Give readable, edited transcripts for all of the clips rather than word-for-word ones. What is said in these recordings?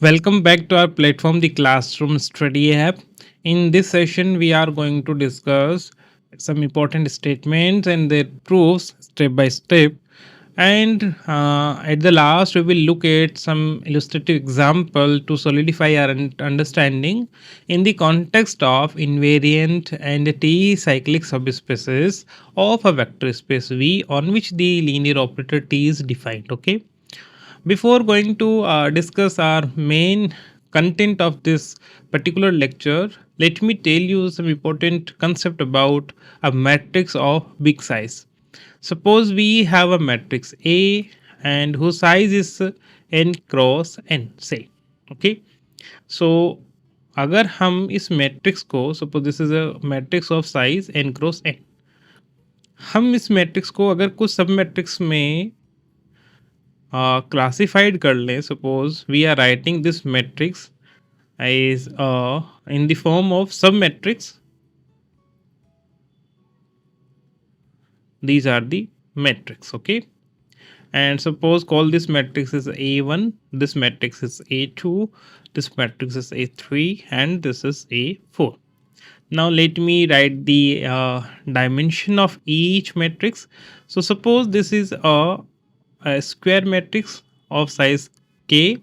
Welcome back to our platform, the Classroom Study app. In this session, we are going to discuss some important statements and their proofs step by step. And at the last, we will look at some illustrative example to solidify our understanding in the context of invariant and T-cyclic subspaces of a vector space V on which the linear operator T is defined. Okay. Before going to discuss our main content of this particular lecture, let me tell you some important concept about a matrix of big size. Suppose we have a matrix A and whose size is n cross n say. Okay. So अगर हम इस matrix को suppose this is a matrix of size n cross n, हम इस matrix को अगर कुछ सब मैट्रिक्स में classified कर लें. Suppose we are writing this matrix is in the form of submatrix. These are the matrix. Okay, and suppose call this matrix is A1, this matrix is A2, this matrix is A3, and this is A4. Now let me write the dimension of each matrix. So suppose this is a square matrix of size k.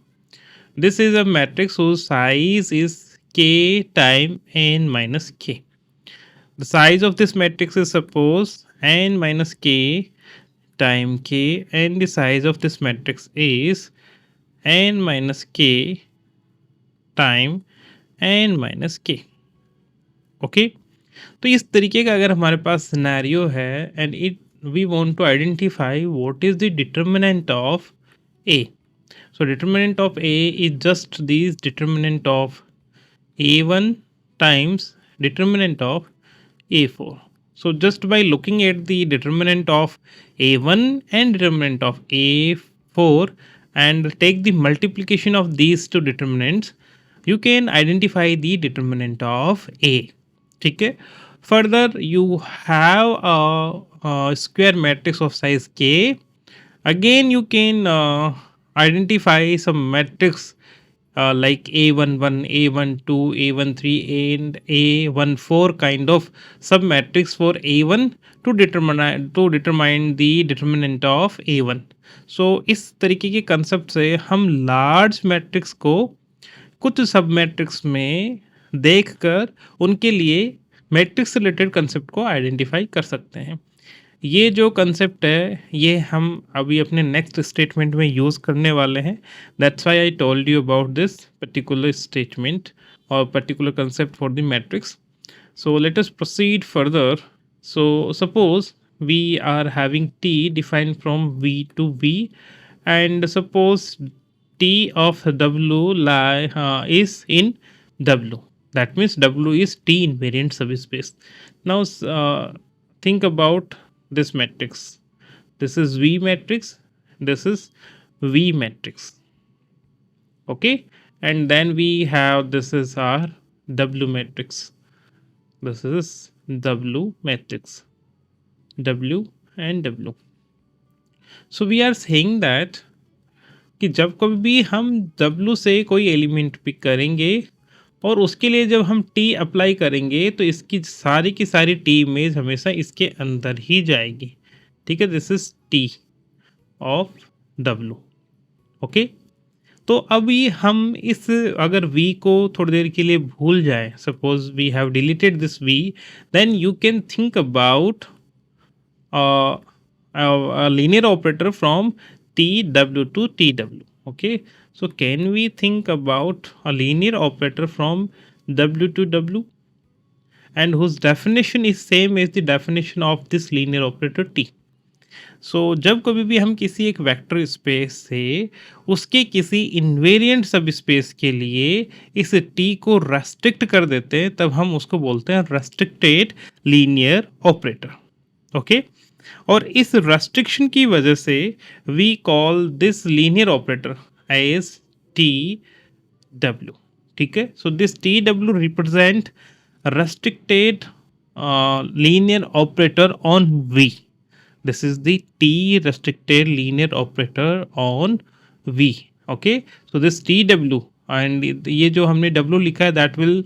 This is a matrix whose size is k time n minus k. The size of this matrix is suppose n minus k time k, and the size of this matrix is n minus k time n minus k. Okay तो इस तरीके का अगर हमारे पास scenario है and it we want to identify what is the determinant of A. So determinant of A is just this determinant of A1 times determinant of A4. So just by looking at the determinant of A1 and determinant of A4 and take the multiplication of these two determinants, you can identify the determinant of A. ठीक है. Further, you have a square matrix of size K. Again, you can identify some matrix like A11, A12, A13, and A14 kind of submatrix for A1 to determine the determinant of A1. So इस तरीके के concept से हम large matrix को कुछ सब matrix में देखकर उनके लिए मैट्रिक्स से रिलेटेड कंसेप्ट को आइडेंटिफाई कर सकते हैं. ये जो कंसेप्ट है ये हम अभी अपने नेक्स्ट स्टेटमेंट में यूज़ करने वाले हैं. That's why I told you about this particular statement और particular concept for the matrix. So let us proceed further. So suppose we are having T defined from V to V and suppose t of w is in w. That means w is t invariant subspace. Now think about this matrix. This is V matrix. This is V matrix. Okay, and then we have this is our W matrix. This is W matrix. W and W. So we are saying that कि जब कभी भी हम W से कोई element pick करेंगे और उसके लिए जब हम T अप्लाई करेंगे तो इसकी सारी की सारी T इमेज हमेशा इसके अंदर ही जाएगी. ठीक है, this is T of W. Okay, तो अभी हम इस अगर V को थोड़ी देर के लिए भूल जाएं, suppose we have deleted this V, then you can think about linear operator from TW to TW. Okay, so can we think about a linear operator from W to W and whose definition is same as the definition of this linear operator T. So जब कभी भी हम किसी एक vector space से उसके किसी invariant सब स्पेस के लिए इस T को रेस्ट्रिक्ट कर देते हैं तब हम उसको बोलते हैं रेस्ट्रिक्टेड लीनियर ऑपरेटर. ओके, और इस रेस्ट्रिक्शन की वजह से we call this linear operator as T W. ठीक है, so this T W represent restricted linear operator on V. This is the T restricted linear operator on V. Okay, so this TW and ये जो हमने W लिखा है that will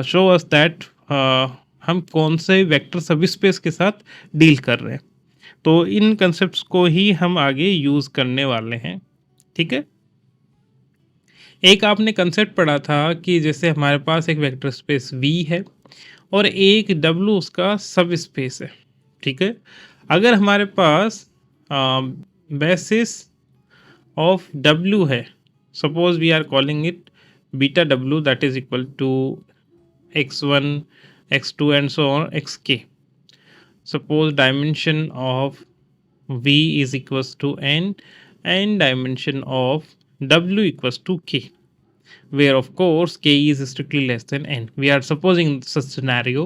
show us that हम कौन से वेक्टर सब space के साथ डील कर रहे हैं। तो इन कंसेप्ट्स को ही हम आगे यूज़ करने वाले हैं। ठीक है। एक आपने कंसेप्ट पढ़ा था कि जैसे हमारे पास एक वेक्टर स्पेस V है और एक W उसका सब स्पेस है। ठीक है। अगर हमारे पास बेसिस ऑफ W है, suppose we are calling it beta W that is equal to x1 x2 and so on xk. Suppose dimension of V is equals to n and dimension of W equals to k, where of course k is strictly less than n. We are supposing such scenario.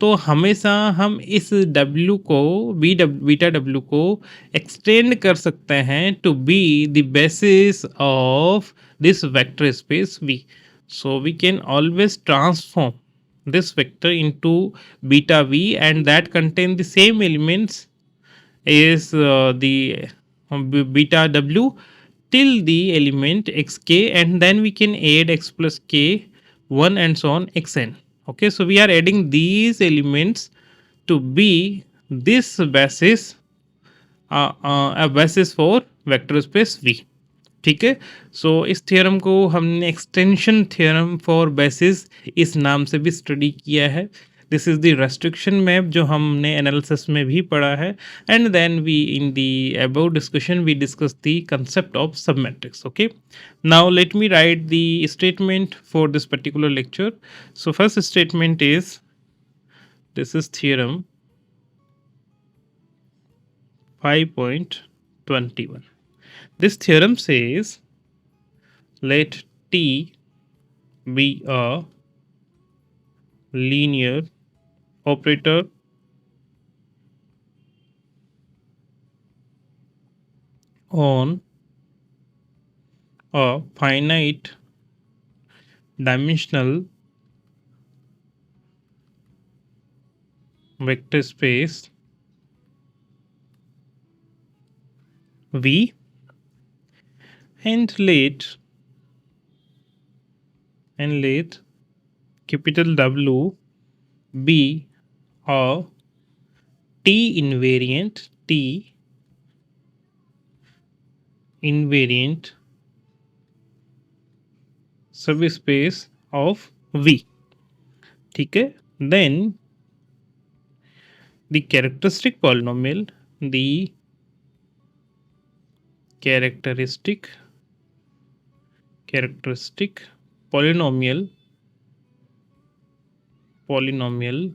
तो हमेशा हम इस W को beta W को extend कर सकते हैं to be the basis of this vector space V. So we can always transform this vector into beta V and that contain the same elements is the beta W till the element xk, and then we can add x plus k 1 and so on xn. Okay, so we are adding these elements to be this basis, a basis for vector space V. ठीक है। सो इस theorem को हमने extension theorem for basis इस नाम से भी study किया है। This is the restriction map जो हमने एनालिसिस में भी पढ़ा है। And then we in the about discussion we discuss the concept of sub matrix. Okay, now let me write the statement for this particular lecture. So first statement is this is theorem 5.21. This theorem says let T be a linear operator on a finite dimensional vector space V, and let capital W be a T invariant subspace of V. ठीक है। Then the characteristic polynomial polynomial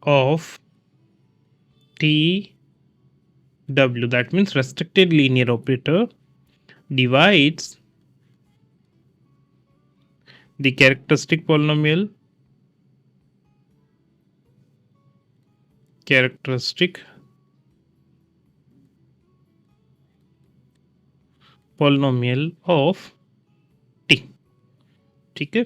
of T W, that means restricted linear operator, divides the characteristic polynomial of T. ठीक है।